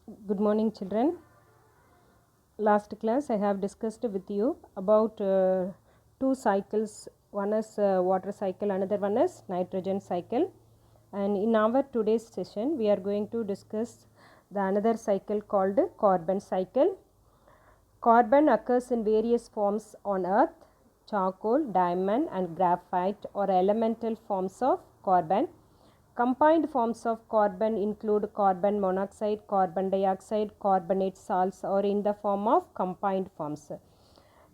Good morning, children. Last class I have discussed with you about two cycles. One is water cycle, another one is nitrogen cycle. And in our today's session, we are going to discuss the another cycle called carbon cycle. Carbon occurs in various forms on earth. Charcoal, diamond and graphite are elemental forms of carbon. Combined forms of carbon include carbon monoxide, carbon dioxide, carbonate salts or in the form of combined forms.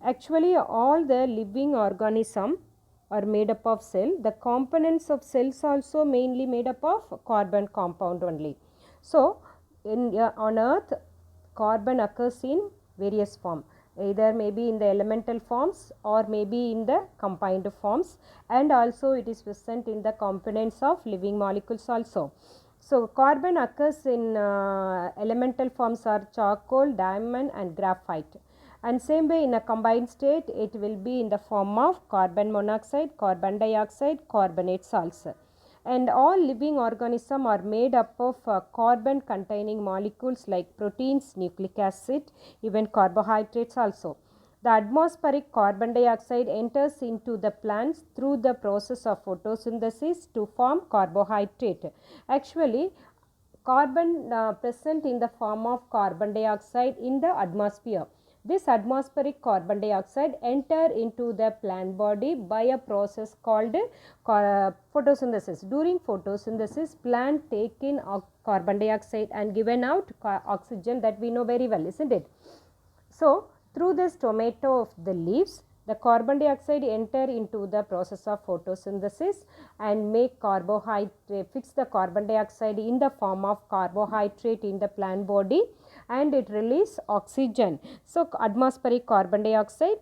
Actually, all the living organisms are made up of cell. The components of cells also mainly made up of carbon compound only. So, on earth, carbon occurs in various forms, either maybe in the elemental forms or maybe in the combined forms, and also it is present in the components of living molecules also. So, carbon occurs in elemental forms are charcoal, diamond and graphite, and same way in a combined state it will be in the form of carbon monoxide, carbon dioxide, carbonate salts. And all living organisms are made up of carbon containing molecules like proteins, nucleic acid, even carbohydrates also. The atmospheric carbon dioxide enters into the plants through the process of photosynthesis to form carbohydrate. Actually, carbon present in the form of carbon dioxide in the atmosphere. This atmospheric carbon dioxide enter into the plant body by a process called photosynthesis. During photosynthesis, plant take in carbon dioxide and given out oxygen, that we know very well, isn't it? So, through this tomato of the leaves, the carbon dioxide enter into the process of photosynthesis and make carbohydrate, fix the carbon dioxide in the form of carbohydrate in the plant body, and it release oxygen. So, atmospheric carbon dioxide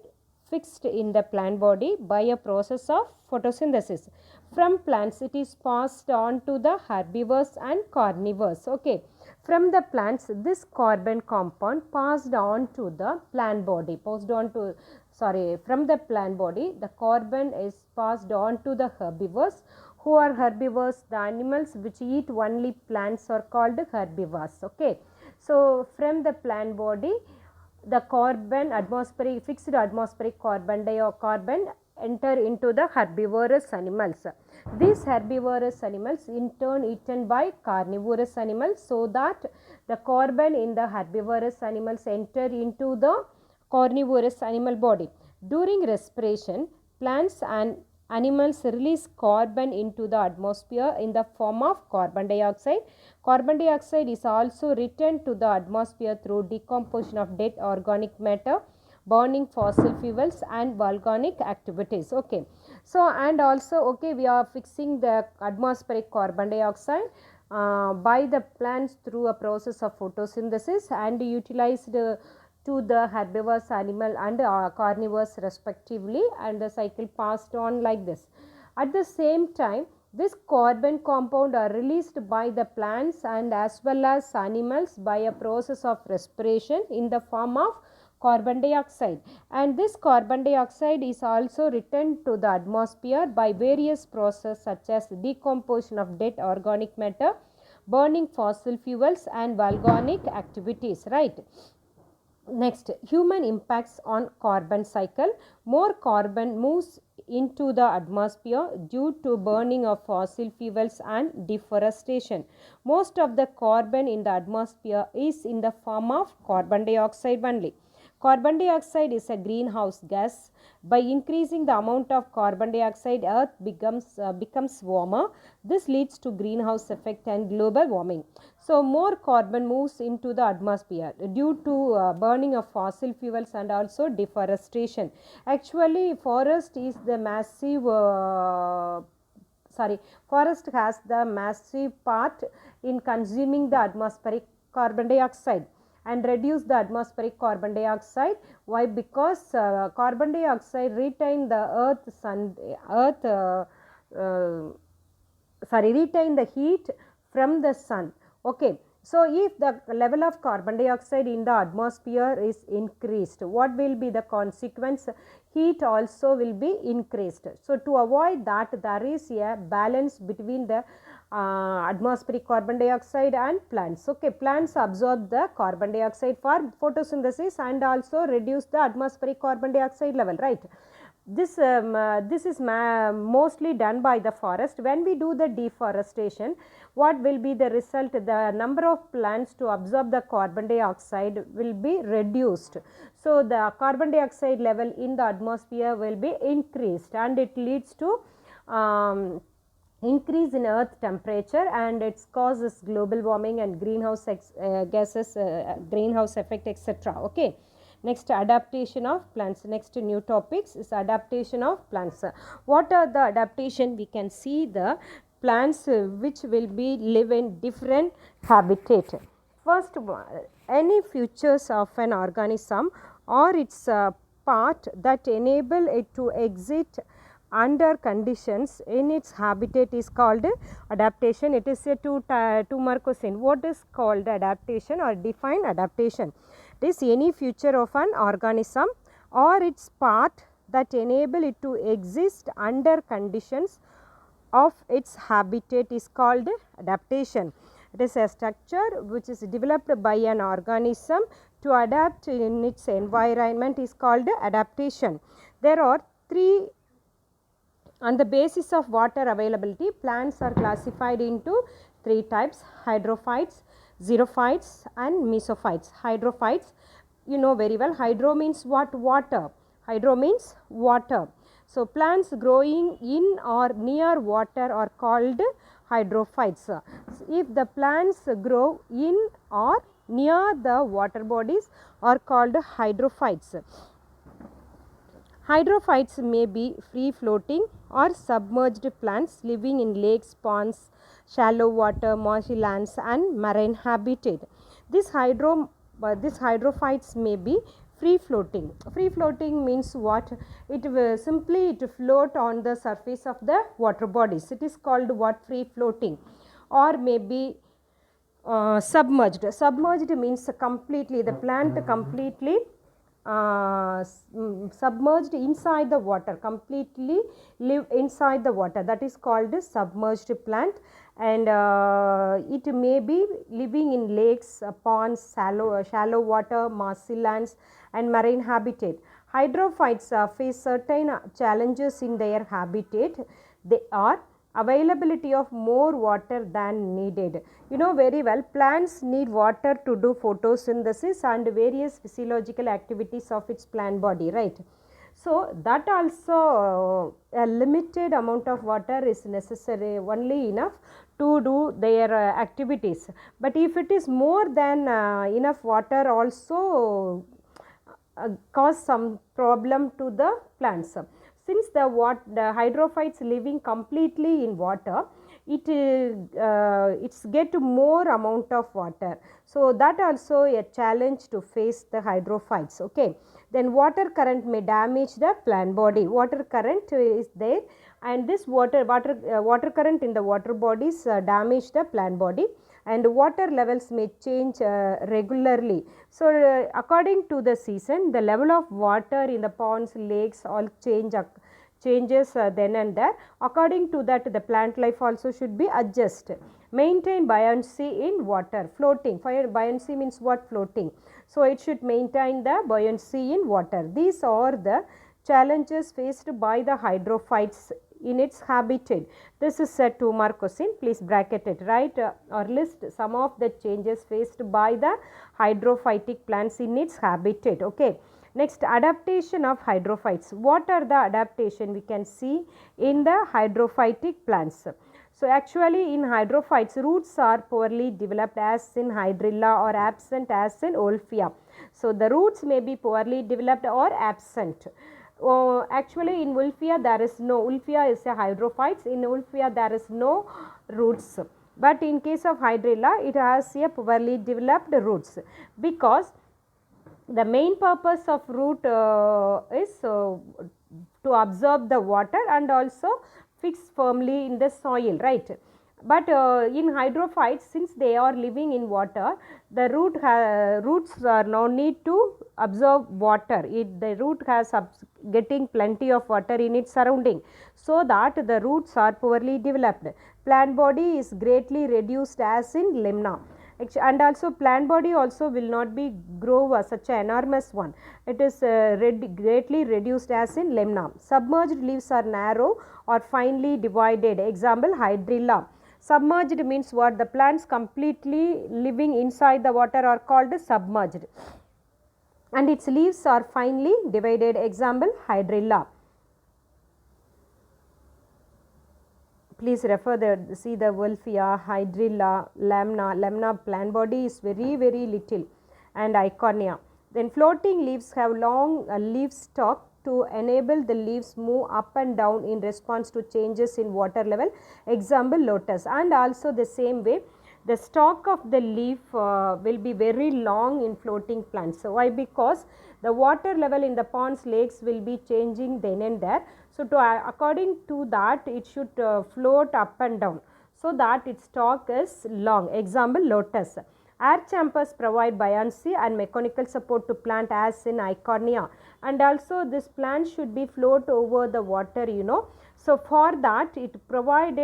fixed in the plant body by a process of photosynthesis. From plants it is passed on to the herbivores and carnivores. Okay. From the plants, this carbon compound passed on to the plant body, from the plant body, the carbon is passed on to the herbivores. Who are herbivores? The animals which eat only plants are called herbivores. Okay. So, from the plant body, the carbon atmospheric, fixed atmospheric carbon enter into the herbivorous animals. These herbivorous animals in turn eaten by carnivorous animals, so that the carbon in the herbivorous animals enter into the carnivorous animal body. During respiration, plants and animals release carbon into the atmosphere in the form of carbon dioxide. Carbon dioxide is also returned to the atmosphere through decomposition of dead organic matter, burning fossil fuels and volcanic activities. Okay. So, and also, okay, we are fixing the atmospheric carbon dioxide by the plants through a process of photosynthesis and utilized to the herbivorous animal and carnivores respectively, and the cycle passed on like this. At the same time, this carbon compound are released by the plants and as well as animals by a process of respiration in the form of carbon dioxide, and this carbon dioxide is also returned to the atmosphere by various processes such as decomposition of dead organic matter, burning fossil fuels and volcanic activities, right? Next, human impacts on carbon cycle. More carbon moves into the atmosphere due to burning of fossil fuels and deforestation. Most of the carbon in the atmosphere is in the form of carbon dioxide only. Carbon dioxide is a greenhouse gas. By increasing the amount of carbon dioxide, earth becomes warmer. This leads to greenhouse effect and global warming. So, more carbon moves into the atmosphere due to burning of fossil fuels and also deforestation. Actually, forest is the massive forest has the massive part in consuming the atmospheric carbon dioxide and reduce the atmospheric carbon dioxide. Why? Because carbon dioxide retain the retain the heat from the sun. Okay. So, if the level of carbon dioxide in the atmosphere is increased, what will be the consequence? Heat also will be increased. So, to avoid that, there is a balance between the atmospheric carbon dioxide and plants. Okay, plants absorb the carbon dioxide for photosynthesis and also reduce the atmospheric carbon dioxide level, right? This is mostly done by the forest. When we do the deforestation, what will be the result? The number of plants to absorb the carbon dioxide will be reduced. So the carbon dioxide level in the atmosphere will be increased, and it leads to increase in earth temperature, and it causes global warming and greenhouse gases, greenhouse effect, etc. Okay. Next, adaptation of plants. Next new topics is adaptation of plants. What are the adaptation? We can see the plants which will be live in different habitat. First, any features of an organism or its part that enable it to exit under conditions in its habitat is called adaptation. It is a two-mark question. What is called adaptation or define adaptation? It is any feature of an organism or its part that enable it to exist under conditions of its habitat is called adaptation. It is a structure which is developed by an organism to adapt in its environment is called adaptation. There are three. On the basis of water availability, plants are classified into three types: hydrophytes, xerophytes and mesophytes. Hydrophytes, you know very well, hydro means what? Water. Hydro means water. So plants growing in or near water are called hydrophytes. If the plants grow in or near the water bodies are called hydrophytes. Hydrophytes may be free floating or submerged plants living in lakes, ponds, shallow water, marshy lands and marine habitat. These hydrophytes may be free floating. Free floating means what? It will simply float on the surface of the water bodies. It is called what? Free floating. Or maybe submerged. Submerged means completely, the plant completely submerged inside the water, completely live inside the water, that is called submerged plant. And it may be living in lakes, ponds, shallow water, marshy lands and marine habitat. Hydrophytes face certain challenges in their habitat. They are availability of more water than needed. You know very well, plants need water to do photosynthesis and various physiological activities of its plant body, right? So that also a limited amount of water is necessary, only enough to do their activities. But if it is more than enough water, also cause some problem to the plants. Since the hydrophytes living completely in water, it's get more amount of water. So that also a challenge to face the hydrophytes. Okay. Then water current may damage the plant body. Water current is there, and this water current in the water bodies damage the plant body, and water levels may change regularly. So according to the season, the level of water in the ponds, lakes all changes then and there. According to that, the plant life also should be adjusted. Maintain buoyancy in water. Floating. Buoyancy means what? Floating. So it should maintain the buoyancy in water. These are the challenges faced by the hydrophytes in its habitat. This is a 2-mark question. Please bracket it. Write or list some of the changes faced by the hydrophytic plants in its habitat. Okay. Next, adaptation of hydrophytes. What are the adaptation we can see in the hydrophytic plants? So actually in hydrophytes, roots are poorly developed as in hydrilla or absent as in wolffia. So the roots may be poorly developed or absent. Actually in wolffia there is no, wolffia is a hydrophytes, in wolffia there is no roots. But in case of hydrilla, it has a poorly developed roots, because the main purpose of root is to absorb the water and also fix firmly in the soil, right? But in hydrophytes, since they are living in water, the roots are no need to absorb water. The root has getting plenty of water in its surrounding, so that the roots are poorly developed. plant body is greatly reduced as in lemna. And also plant body also will not be grow such an enormous one. It is greatly reduced as in lemna. Submerged leaves are narrow or finely divided. Example, hydrilla. Submerged means what? The plants completely living inside the water are called submerged, and its leaves are finely divided. Example, hydrilla. Please refer see the Wolffia, hydrilla, lamna. Lamna plant body is very little, and Eichhornia. Then floating leaves have long leaf stalk to enable the leaves move up and down in response to changes in water level. Example, lotus. And also the same way, the stalk of the leaf will be very long in floating plants. So why? Because the water level in the ponds, lakes will be changing then and there. So according to that, it should float up and down, so that its stalk is long. Example, lotus. Air chambers provide buoyancy and mechanical support to plant as in Eichhornia, and also this plant should be float over the water, So for that it provide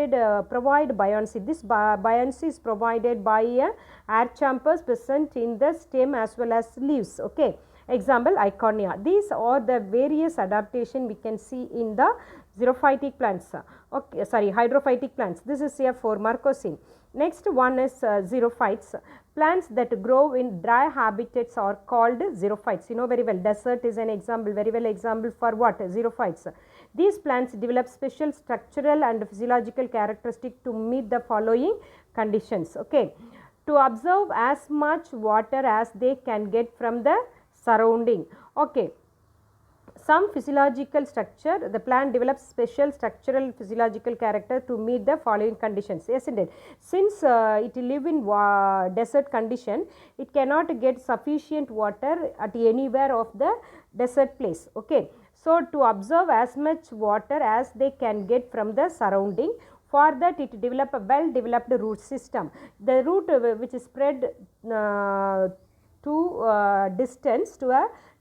buoyancy. This buoyancy is provided by air chambers present in the stem as well as leaves. Okay. Example, Eichhornia. These are the various adaptation we can see in the xerophytic plants. Okay, sorry, hydrophytic plants. This is here for Marcosine. Next one is xerophytes. Plants that grow in dry habitats are called xerophytes. You know very well, desert is an example, very well example for what? Xerophytes. These plants develop special structural and physiological characteristics to meet the following conditions. Okay. To absorb as much water as they can get from the surrounding. Okay. Some physiological structure, the plant develops special structural physiological character to meet the following conditions. Yes, indeed. Since it live in desert condition, it cannot get sufficient water at anywhere of the desert place. Okay. So to absorb as much water as they can get from the surrounding, for that it develop a well developed root system. The root which is spread to a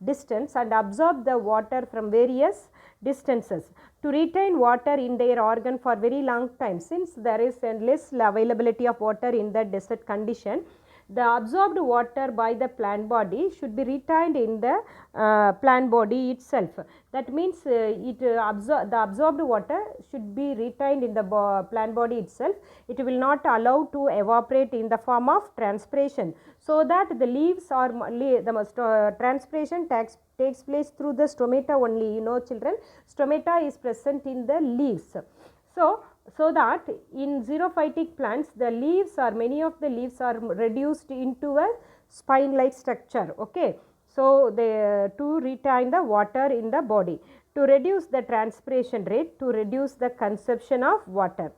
distance and absorb the water from various distances to retain water in their organ for very long time. Since there is less availability of water in the desert condition, the absorbed water by the plant body should be retained in the plant body itself. That means the absorbed water should be retained in the plant body itself. It will not allow to evaporate in the form of transpiration, so that the leaves are transpiration takes place through the stomata only. Children, stomata is present in the leaves. So that in xerophytic plants, the leaves are, many of the leaves are reduced into a spine like structure. Okay. So to retain the water in the body, to reduce the transpiration rate, to reduce the consumption of water.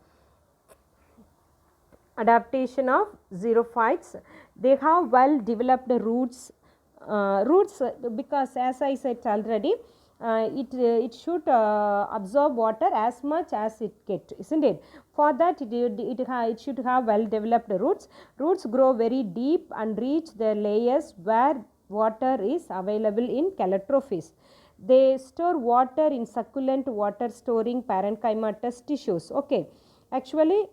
Adaptation of xerophytes, they have well developed roots. Because as I said already, it should absorb water as much as it get, isn't it? For that it should have well developed roots. Roots grow very deep and reach the layers where water is available in calotrophes. They store water in succulent water storing parenchymatous tissues. Okay. Actually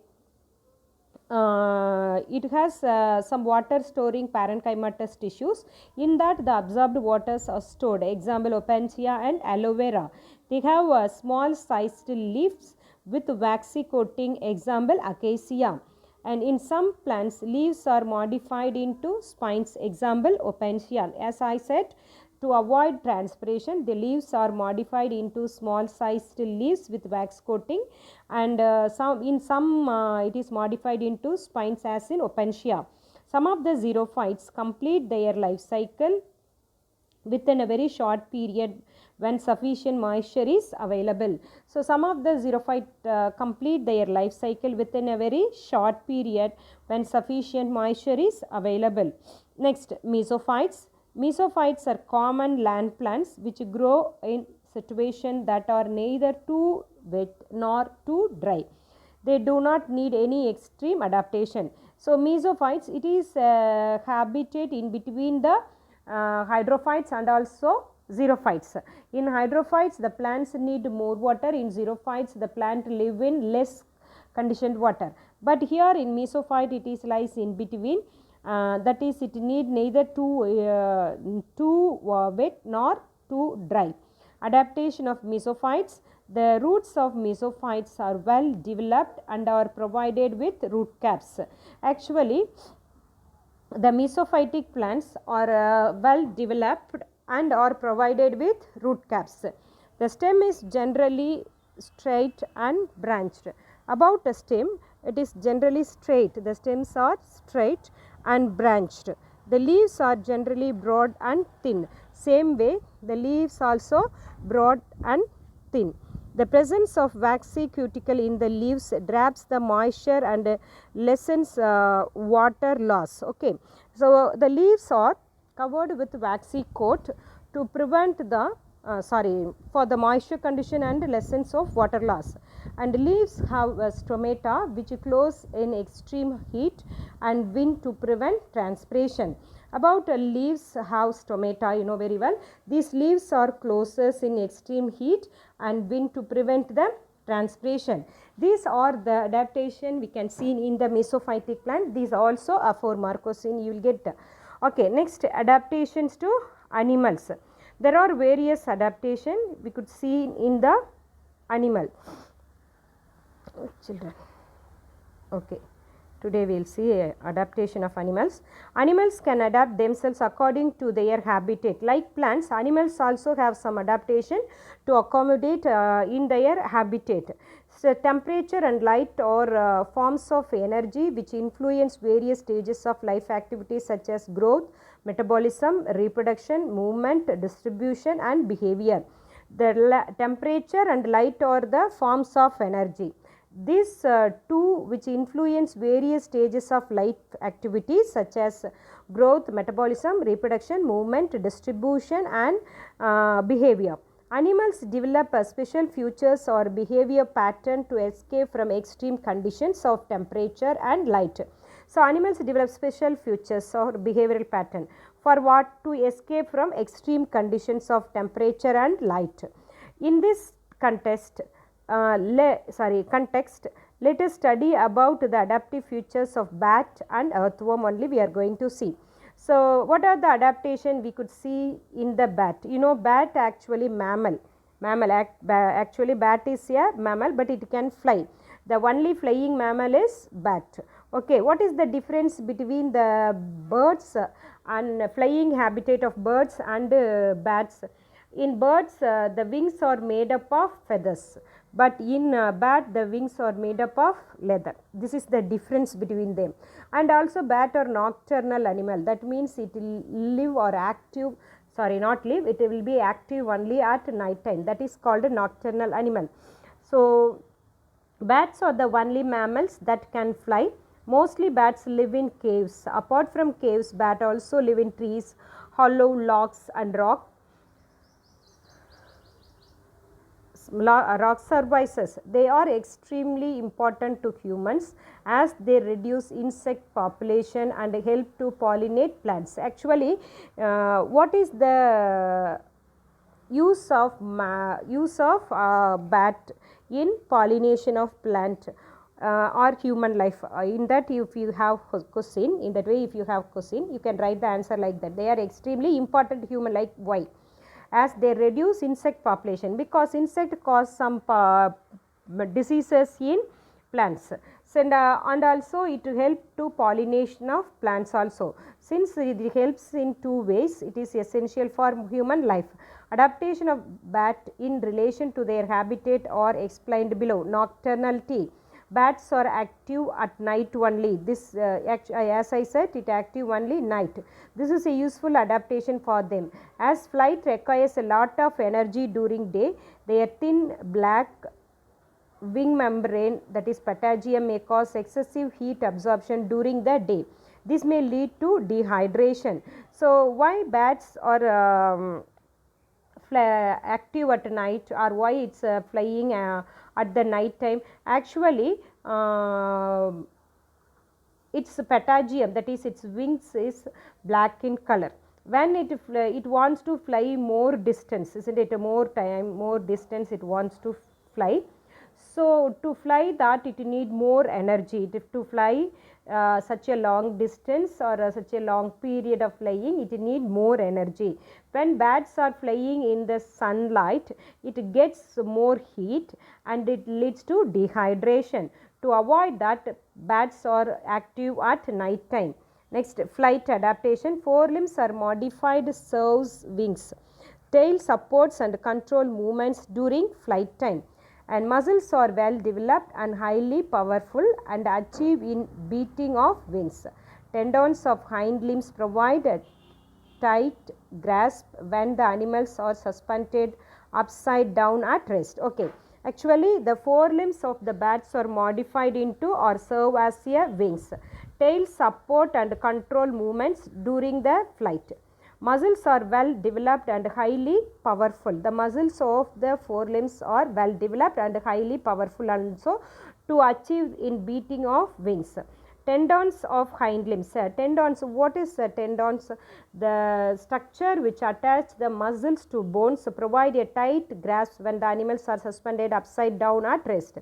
it has some water storing parenchymatous tissues. In that the absorbed waters are stored. Example, Opuntia and aloe vera. They have small sized leaves with waxy coating. Example, Acacia. And in some plants, leaves are modified into spines. Example, Opuntia. As I said, to avoid transpiration, the leaves are modified into small sized leaves with wax coating, and in some it is modified into spines as in Opuntia. Some of the xerophytes complete their life cycle within a very short period when sufficient moisture is available. So some of the xerophyte complete their life cycle within a very short period when sufficient moisture is available. Next, mesophytes. Mesophytes are common land plants which grow in situations that are neither too wet nor too dry. They do not need any extreme adaptation. So mesophytes, it is habitat in between the hydrophytes and also xerophytes. In hydrophytes, the plants need more water. In xerophytes, the plant live in less conditioned water. But here in mesophyte it is lies in between, that is it need neither too wet nor too dry. Adaptation of mesophytes. The roots of mesophytes are well developed and are provided with root caps. Actually, the mesophytic plants are well developed and are provided with root caps. The stem is generally straight and branched. About a stem, it is generally straight. The stems are straight and branched. The leaves are generally broad and thin. Same way, the leaves also broad and thin. The presence of waxy cuticle in the leaves traps the moisture and lessens water loss. Okay. So, the leaves are covered with waxy coat to prevent the for the moisture condition and lessons of water loss. And leaves have stomata which close in extreme heat and wind to prevent transpiration. About leaves have stomata, you know very well. These leaves are closes in extreme heat and wind to prevent the transpiration. These are the adaptation we can see in the mesophytic plant. These also are for Marcosine you will get. Okay, next adaptations to animals. There are various adaptation we could see in the animal. Children. Okay. Today we will see adaptation of animals. Animals can adapt themselves according to their habitat. Like plants, animals also have some adaptation to accommodate in their habitat. So, temperature and light are forms of energy which influence various stages of life activities such as growth, metabolism, reproduction, movement, distribution and behavior. The temperature and light are the forms of energy. These two which influence various stages of life activities such as growth, metabolism, reproduction, movement, distribution and behavior. Animals develop special features or behavior pattern to escape from extreme conditions of temperature and light. So, animals develop special features or behavioral pattern for what? To escape from extreme conditions of temperature and light. In this context, let us study about the adaptive features of bat and earthworm only we are going to see. So, what are the adaptation we could see in the bat? You know, bat actually mammal. Actually bat is a mammal, but it can fly. The only flying mammal is bat. Okay, what is the difference between the birds and flying habitat of birds and bats? In birds, the wings are made up of feathers, but in bat the wings are made up of leather. This is the difference between them. And also bat are nocturnal animal, that means it will live or active, not live, it will be active only at night time, that is called a nocturnal animal. So, bats are the only mammals that can fly. Mostly bats live in caves. Apart from caves, bat also live in trees, hollow logs and rock surfaces. They are extremely important to humans as they reduce insect population and help to pollinate plants. Actually, what is the use of bat in pollination of plant or human life? In that, if you have question, in that way if you have question, you can write the answer like that. They are extremely important human life. Why? As they reduce insect population, because insect cause some diseases in plants, and also it help to pollination of plants also. Since it helps in two ways, it is essential for human life. Adaptation of bat in relation to their habitat are explained below. Nocturnality. Bats are active at night only. This as I said, it active only night. This is a useful adaptation for them. As flight requires a lot of energy during day, their thin black wing membrane, that is patagium, may cause excessive heat absorption during the day. This may lead to dehydration. So, why bats are active at night, or why it is flying at the night time? Actually, its patagium, that is its wings, is black in color. When it wants to fly more distance, isn't it, more time, more distance it wants to fly. So to fly that it need more energy. To fly such a long distance or such a long period of flying, it need more energy. When bats are flying in the sunlight, it gets more heat and it leads to dehydration. To avoid that, bats are active at night time. Next, flight adaptation. Forelimbs are modified serves wings. Tail supports and control movements during flight time, and muscles are well developed and highly powerful and achieve in beating of wings. Tendons of hind limbs provide a tight grasp when the animals are suspended upside down at rest. Okay, actually the forelimbs of the bats are modified into or serve as a wings. Tail support and control movements during the flight. Muscles are well developed and highly powerful. The muscles of the forelimbs are well developed and highly powerful also to achieve in beating of wings. Tendons of hind limbs. Tendons, what is tendons? The structure which attach the muscles to bones provide a tight grasp when the animals are suspended upside down at rest.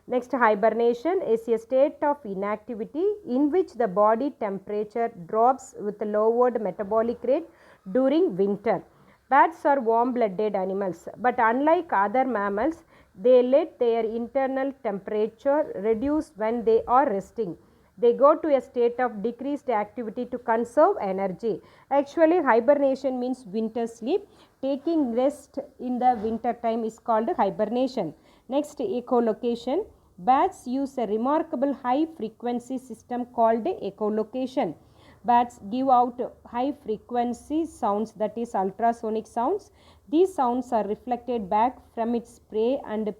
Next, hibernation is a state of inactivity in which the body temperature drops with a lowered metabolic rate during winter. Bats are warm-blooded animals, but unlike other mammals, they let their internal temperature reduce when they are resting. They go to a state of decreased activity to conserve energy. Actually, hibernation means winter sleep. Taking rest in the winter time is called hibernation. Next, echolocation. Bats use a remarkable high frequency system called echolocation. Bats give out high frequency sounds, that is ultrasonic sounds. These sounds are reflected back from its prey and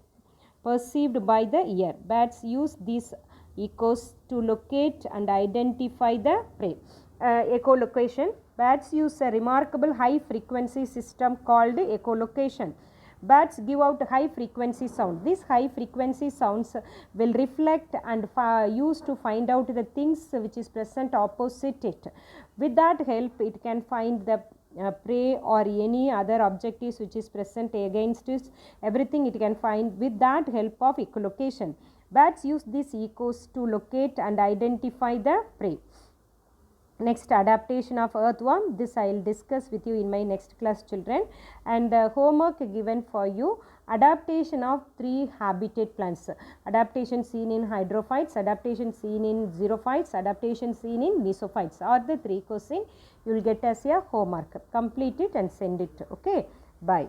perceived by the ear. Bats use these echoes to locate and identify the prey. Echolocation. Bats use a remarkable high frequency system called echolocation. Bats give out high frequency sound. These high frequency sounds will reflect and used to find out the things which is present opposite it. With that help, it can find the prey or any other objectives which is present against it. Everything it can find with that help of echolocation. Bats use these echoes to locate and identify the prey. Next, adaptation of earthworm. This I will discuss with you in my next class, children. And homework given for you. Adaptation of 3 habitat plants. Adaptation seen in hydrophytes, adaptation seen in xerophytes, adaptation seen in mesophytes are the 3 questions you will get as a homework. Complete it and send it. Okay. Bye.